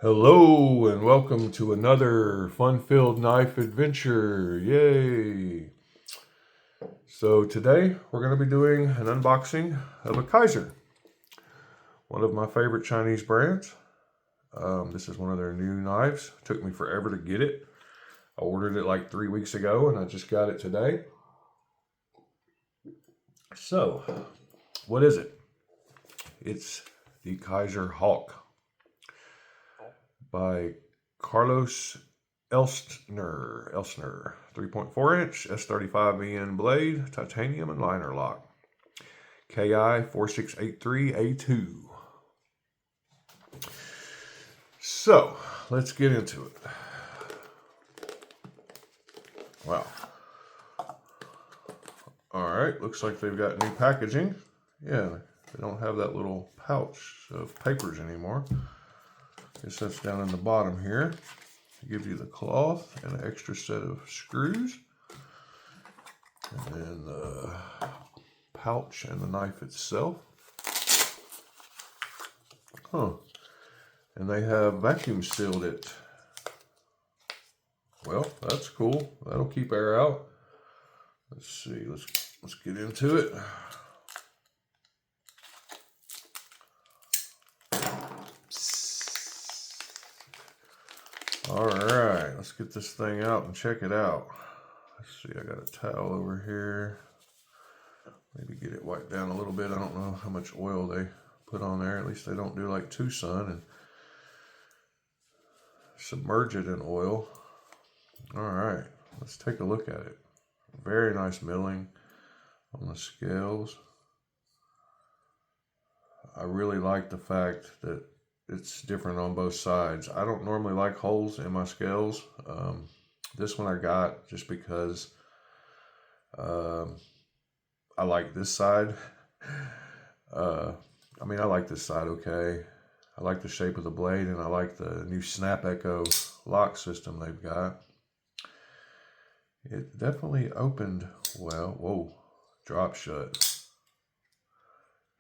Hello and welcome to another fun-filled knife adventure. Yay! So today we're going to be doing an unboxing of a Kizer, one of my favorite Chinese brands. This is one of their new knives. It took me forever to get it. I ordered it like 3 weeks ago and I just got it today. So, what is it? It's the Kizer Hawk by Carlos Elstner, 3.4 inch S35VN blade, titanium and liner lock. KI 4683A2. So, let's get into it. Wow. Alright, looks like they've got new packaging. Yeah, they don't have that little pouch of papers anymore. Guess that's down in the bottom here. It gives you the cloth and an extra set of screws. And then the pouch and the knife itself. And they have vacuum sealed it. Well, that's cool. That'll keep air out. Let's see. Let's get into it. All right, let's get this thing out and check it out. Let's see, I got a towel over here. Maybe get it wiped down a little bit. I don't know how much oil they put on there. At least they don't do like Tucson and submerge it in oil. All right, let's take a look at it. Very nice milling on the scales. I really like the fact that it's different on both sides. I don't normally like holes in my scales. This one I got just because I like this side. I mean, I like this side okay. I like the shape of the blade and I like the new Snap Echo lock system they've got. It definitely opened well. Whoa, drop shut.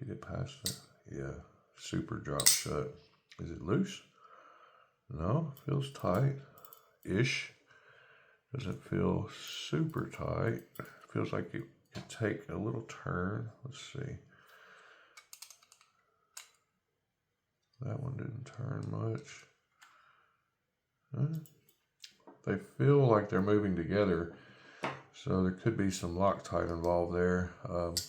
Get it past it. Yeah, super drop shut. Is it loose? No, feels tight-ish. Doesn't feel super tight. Feels like it could take a little turn. Let's see. That one didn't turn much. They feel like they're moving together, so there could be some Loctite involved there. But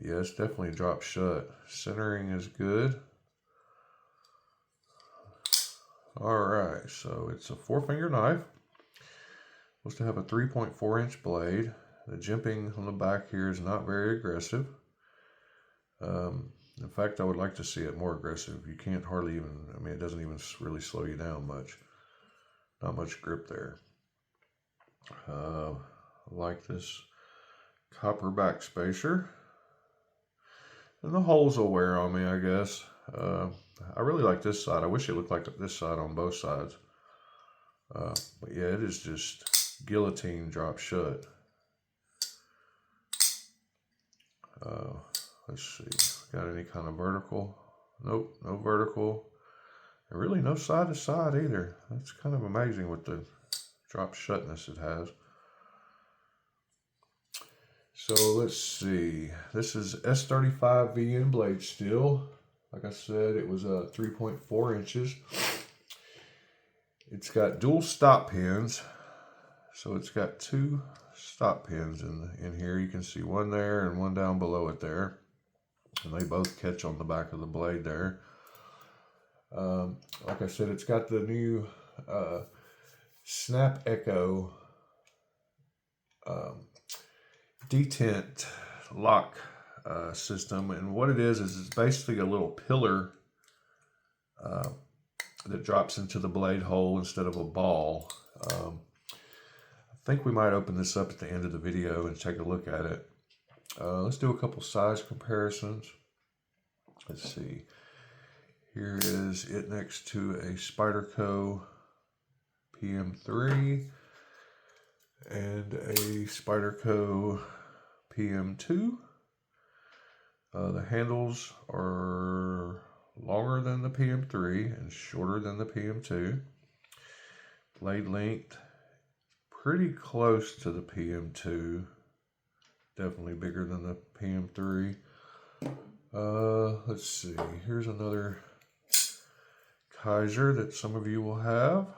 yeah, it's definitely drop shut. Centering is good. Alright, so it's a 4-finger knife. Supposed to have a 3.4 inch blade. The jimping on the back here is not very aggressive. In fact, I would like to see it more aggressive. You can't hardly even, I mean, it doesn't even really slow you down much. Not much grip there. I like this copper back spacer. And the holes will wear on me, I guess. I really like this side. I wish it looked like this side on both sides. But yeah, it is just guillotine drop shut. Let's see. Got any kind of vertical? Nope, no vertical. And really no side to side either. That's kind of amazing with the drop shutness it has. So let's see. This is S35VN blade steel. Like I said, it was 3.4 inches. It's got dual stop pins. So it's got 2 stop pins in here. You can see one there and one down below it there. And they both catch on the back of the blade there. Like I said, it's got the new Snap Echo detent lock system, and what it is it's basically a little pillar that drops into the blade hole instead of a ball. I think we might open this up at the end of the video and take a look at it. Let's do a couple size comparisons. Let's see. Here is it next to a Spyderco PM3 and a Spyderco PM2. The handles are longer than the PM3 and shorter than the PM2. Blade length, pretty close to the PM2. Definitely bigger than the PM3. Let's see. Here's another Kizer that some of you will have.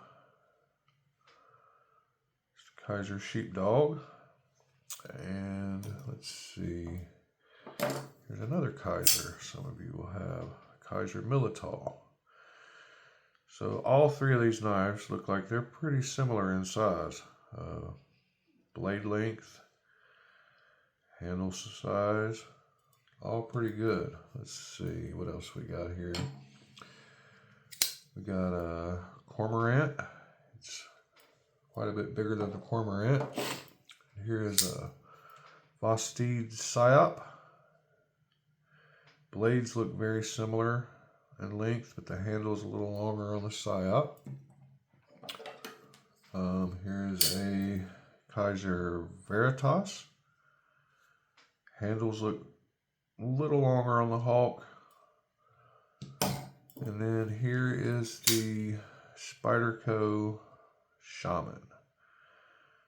It's Kizer Sheepdog. And let's see. Here's another Kizer some of you will have. Kizer Militol. So all three of these knives look like they're pretty similar in size. Blade length, handle size, all pretty good. Let's see what else we got here. We got a Cormorant. It's quite a bit bigger than the Cormorant. Here is a Vostede Psyop. Blades look very similar in length, but the handle is a little longer on the Psyop. Here's a Kizer Veritas. Handles look a little longer on the Hawk. And then here is the Spyderco Shaman.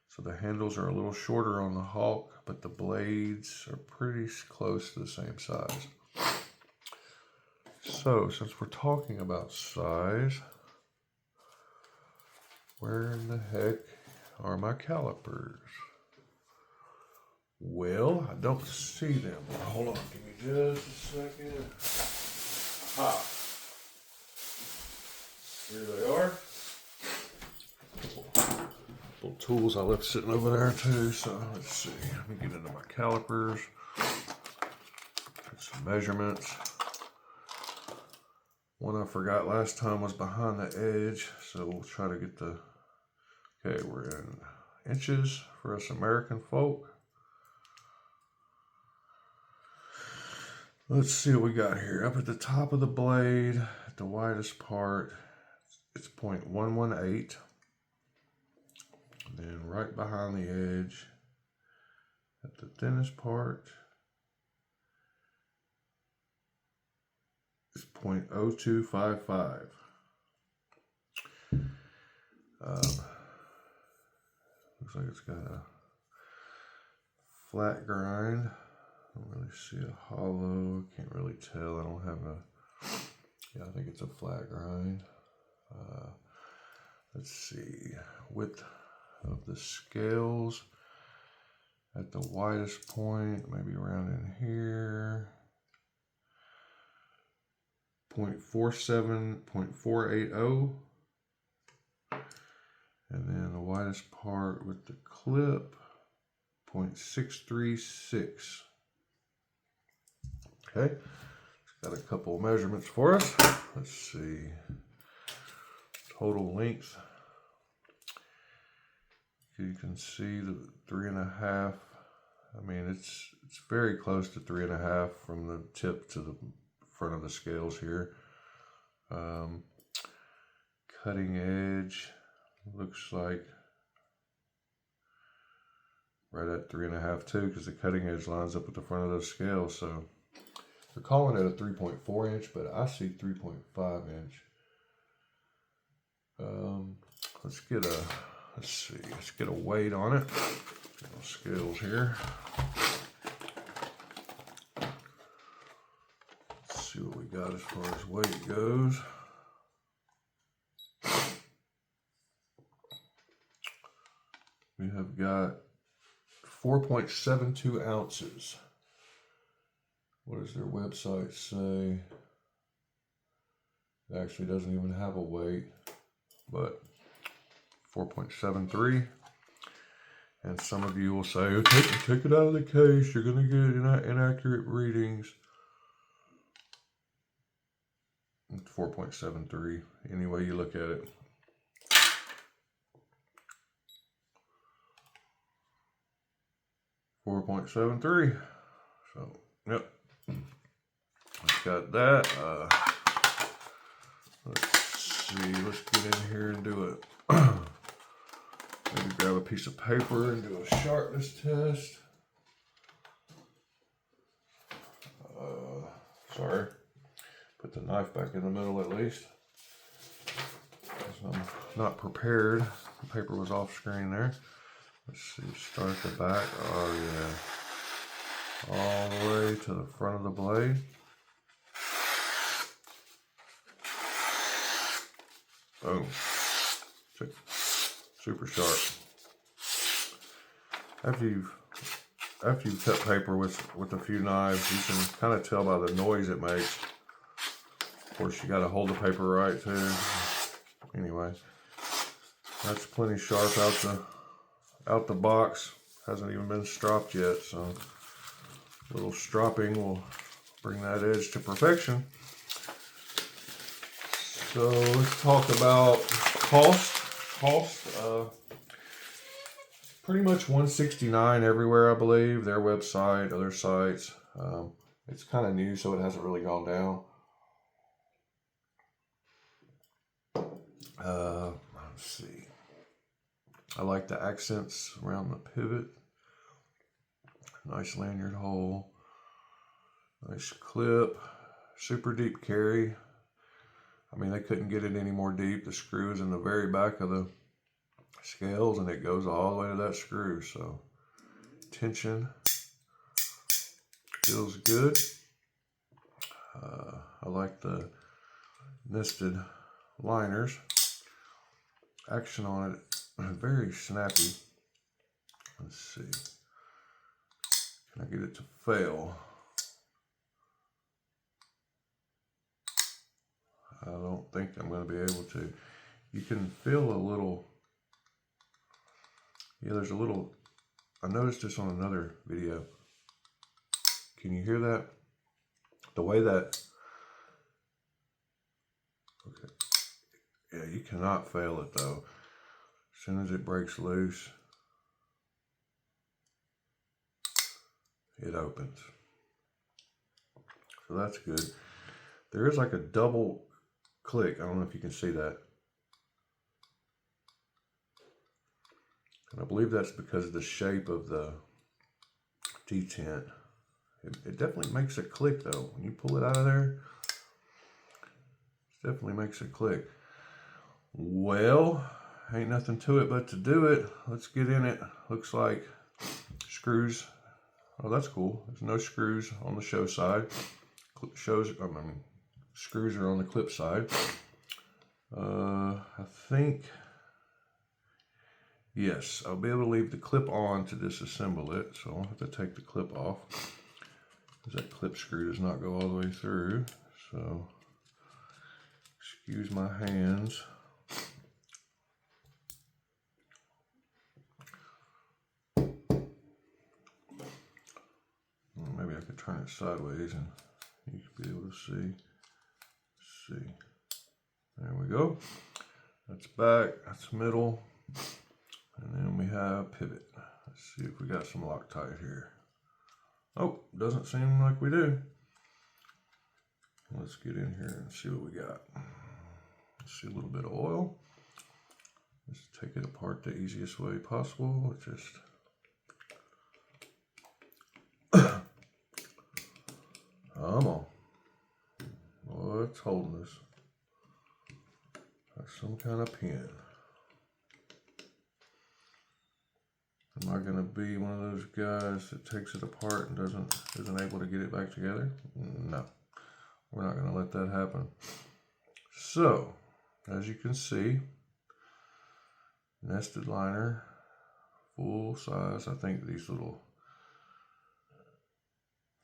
So the handles are a little shorter on the Hawk, but the blades are pretty close to the same size. So, since we're talking about size, where in the heck are my calipers? Well, I don't see them. Hold on, give me just a second. Ah, here they are. Little tools I left sitting over there too. So let's see. Let me get into my calipers. Get some measurements. One I forgot last time was behind the edge, so we'll try to get the, okay, we're in inches for us American folk. Let's see what we got here. Up at the top of the blade, at the widest part, it's 0.118. And then right behind the edge, at the thinnest part, is 0.0255. Looks like it's got a flat grind. I don't really see a hollow. Can't really tell. I don't have a, yeah, I think it's a flat grind. Let's see, width of the scales at the widest point, maybe around in here. 0.47, 0.480. And then the widest part with the clip, 0.636. Okay, it's got a couple of measurements for us. Let's see, total length. You can see the 3.5. I mean, it's very close to 3.5 from the tip to the front of the scales here. Cutting edge looks like right at 3.5 too, because the cutting edge lines up with the front of those scales. So they're calling it a 3.4 inch, but I see 3.5 inch. Let's get a weight on it. Scales here. Let's see what we got as far as weight goes. We have got 4.72 ounces. What does their website say? It actually doesn't even have a weight, but 4.73. And some of you will say, oh, take it out of the case, you're going to get inaccurate readings. It's 4.73, any way you look at it. .73. So, yep. I've got that. Let's see. Let's get in here and do it. Maybe grab a piece of paper and do a sharpness test. Sorry. Put the knife back in the middle at least. So I'm not prepared. The paper was off screen there. Let's see, start at the back. Oh yeah. All the way to the front of the blade. Boom. Super sharp. After you've cut paper with a few knives, you can kind of tell by the noise it makes. Of course, you got to hold the paper right too. Anyway, that's plenty sharp out the box. Hasn't even been stropped yet, so a little stropping will bring that edge to perfection. So let's talk about cost. Pretty much $169 everywhere, I believe. Their website, other sites. It's kind of new, so it hasn't really gone down. Let's see. I like the accents around the pivot. Nice lanyard hole. Nice clip. Super deep carry. I mean, they couldn't get it any more deep. The screw is in the very back of the scales, and it goes all the way to that screw. So tension feels good. I like the nested liners. Action on it very snappy. Let's see. Can I get it to fail? I don't think I'm going to be able to. You can feel a little. Yeah, there's a little. I noticed this on another video. Can you hear that? The way that. Okay. Yeah, you cannot fail it though. As soon as it breaks loose, it opens. So that's good. There is like a double click. I don't know if you can see that. And I believe that's because of the shape of the detent. It definitely makes a click though. When you pull it out of there, it definitely makes a click. Well, ain't nothing to it but to do it. Let's get in it. Looks like screws. Oh, that's cool. There's no screws on the show side. Screws are on the clip side. I think, yes, I'll be able to leave the clip on to disassemble it. So I'll have to take the clip off, because that clip screw does not go all the way through. So excuse my hands. Maybe I could turn it sideways and you should be able to see. Let's see. There we go. That's back, that's middle. And then we have pivot. Let's see if we got some Loctite here. Oh, doesn't seem like we do. Let's get in here and see what we got. Let's see a little bit of oil. Let's take it apart the easiest way possible. Just come on. What's holding this? Like some kind of pin. Am I gonna be one of those guys that takes it apart and isn't able to get it back together? No, we're not gonna let that happen. So, as you can see, nested liner, full size. I think these little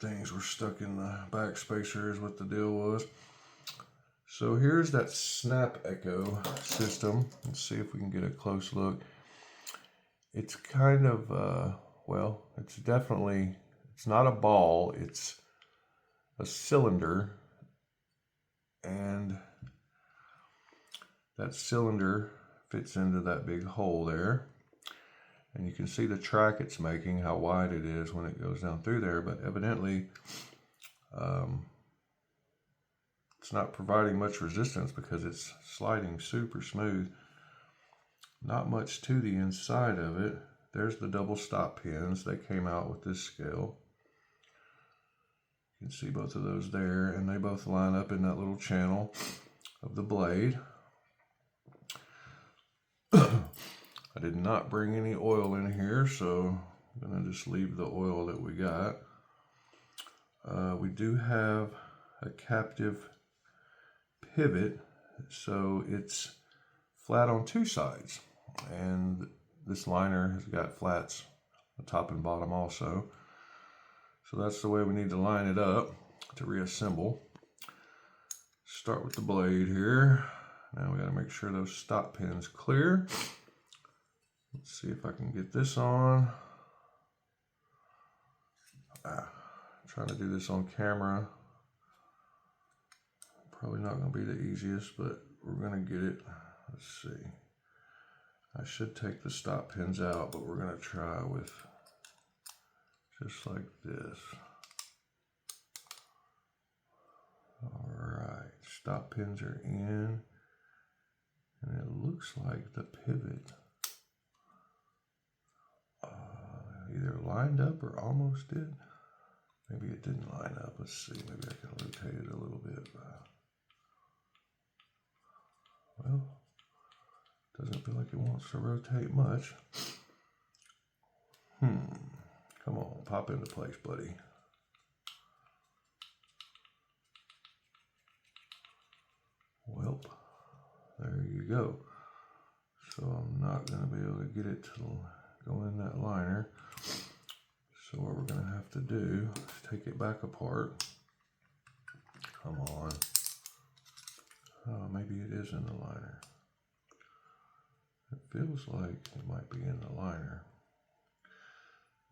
things were stuck in the back spacer is what the deal was. So here's that snap echo system. Let's see if we can get a close look. It's kind of, well, it's definitely, it's not a ball, it's a cylinder. And that cylinder fits into that big hole there. And you can see the track it's making, how wide it is when it goes down through there. But evidently, it's not providing much resistance because it's sliding super smooth. Not much to the inside of it. There's the double stop pins. They came out with this scale. You can see both of those there, and they both line up in that little channel of the blade. I did not bring any oil in here, so I'm going to just leave the oil that we got. We do have a captive pivot, so it's flat on two sides, and this liner has got flats on top and bottom also. So that's the way we need to line it up to reassemble. Start with the blade here. Now we got to make sure those stop pins clear. Let's see if I can get this on. Trying to do this on camera. Probably not going to be the easiest, but we're going to get it. Let's see. I should take the stop pins out, but we're going to try with just like this. All right, stop pins are in, and it looks like the pivot either lined up or almost did. Maybe it didn't line up. Let's see. Maybe I can rotate it a little bit. Well, doesn't feel like it wants to rotate much. Come on, pop into place, buddy. Well, there you go. So I'm not going to be able to get it to go in that liner. So what we're going to have to do is take it back apart. Come on. Oh, maybe it is in the liner. It feels like it might be in the liner.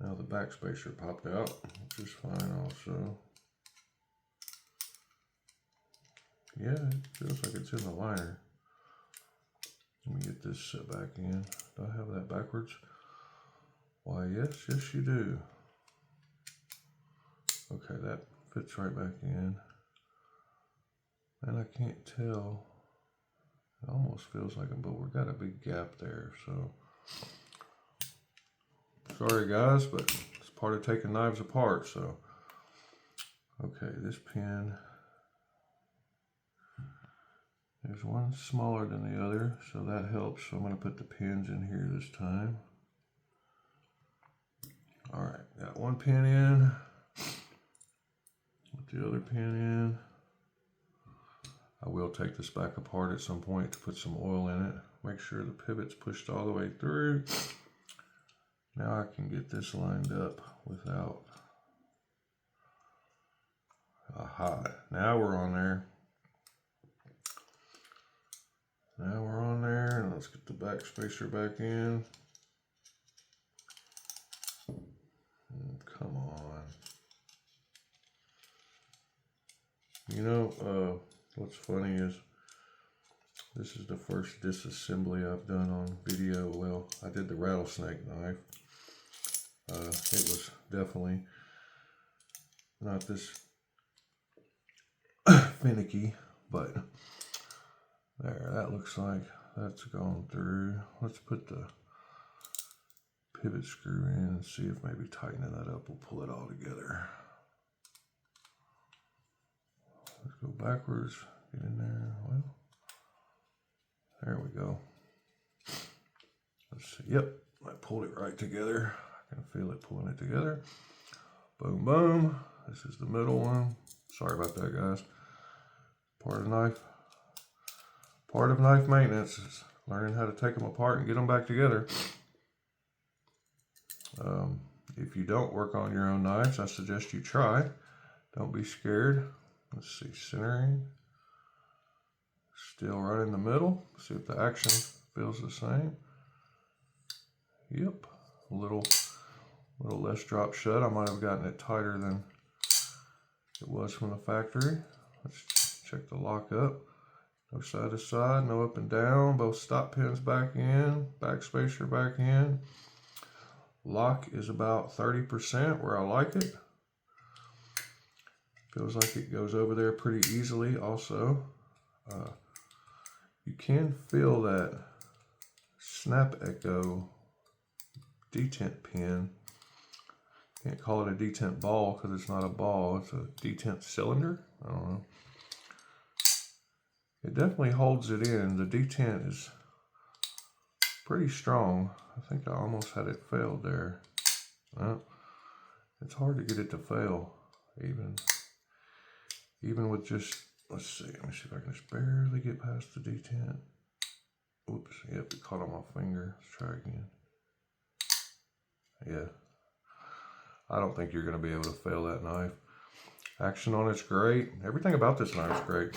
Now the back spacer popped out, which is fine also. Yeah, it feels like it's in the liner. Let me get this set back in. Do I have that backwards? Why, yes, yes you do. Okay, that fits right back in. And I can't tell. It almost feels like it, but we've got a big gap there, so. Sorry guys, but it's part of taking knives apart, so. Okay, this pin. There's one smaller than the other, so that helps. So I'm going to put the pins in here this time. All right, got one pin in. Put the other pin in. I will take this back apart at some point to put some oil in it. Make sure the pivot's pushed all the way through. Now I can get this lined up without. Aha, now we're on there. Now we're on there, and let's get the back spacer back in. Come on. You know, what's funny is this is the first disassembly I've done on video. Well, I did the rattlesnake knife. It was definitely not this finicky, but there, that looks like that's gone through. Let's put the pivot screw in and see if maybe tightening that up will pull it all together. Let's go backwards, get in there. Well, there we go. Let's see. Yep, I pulled it right together. I can feel it pulling it together. Boom, boom. This is the middle one. Sorry about that, guys. Part of knife. Part of knife maintenance is learning how to take them apart and get them back together. If you don't work on your own knives, I suggest you try. Don't be scared. Let's see, centering. Still right in the middle. See if the action feels the same. Yep, a little less drop shut. I might have gotten it tighter than it was from the factory. Let's check the lock up. No side to side, no up and down. Both stop pins back in, back spacer back in. Lock is about 30% where I like it. Feels like it goes over there pretty easily also. You can feel that snap echo detent pin Can't call it a detent ball because it's not a ball. It's a detent cylinder. I don't know. It definitely holds it in. The detent is pretty strong. I think I almost had it failed there. It's hard to get it to fail, even with just, let's see, let me see if I can just barely get past the detent. Oops, yep, it caught on my finger. Let's try again. Yeah, I don't think you're going to be able to fail that knife. Action on it's great. Everything about this knife is great.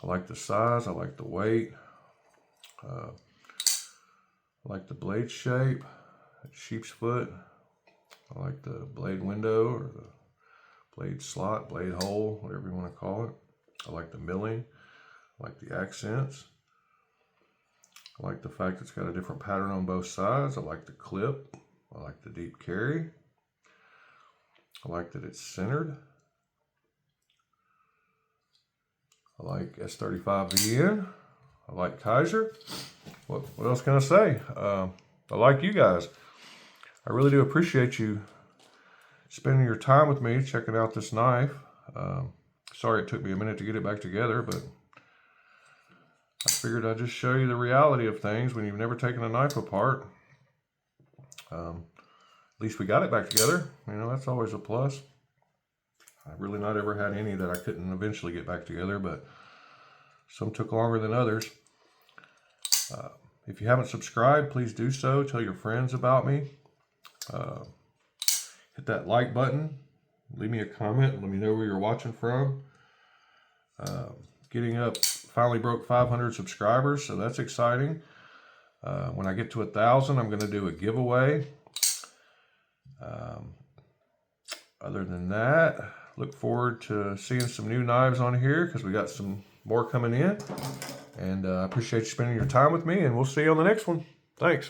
I like the size, I like the weight. I like the blade shape, sheep's foot. I like the blade window or the blade slot, blade hole, whatever you want to call it. I like the milling. I like the accents. I like the fact it's got a different pattern on both sides. I like the clip. I like the deep carry. I like that it's centered. I like S35VN. I like Kizer. What else can I say? I like you guys. I really do appreciate you spending your time with me, checking out this knife. Sorry it took me a minute to get it back together, but I figured I'd just show you the reality of things when you've never taken a knife apart. At least we got it back together. You know, that's always a plus. I've really not ever had any that I couldn't eventually get back together, but some took longer than others. If you haven't subscribed, please do so. Tell your friends about me. Hit that like button. Leave me a comment. Let me know where you're watching from. Getting up, finally broke 500 subscribers, so that's exciting. When I get to 1,000, I'm going to do a giveaway. Other than that, look forward to seeing some new knives on here because we got some more coming in. And I appreciate you spending your time with me, and we'll see you on the next one. Thanks.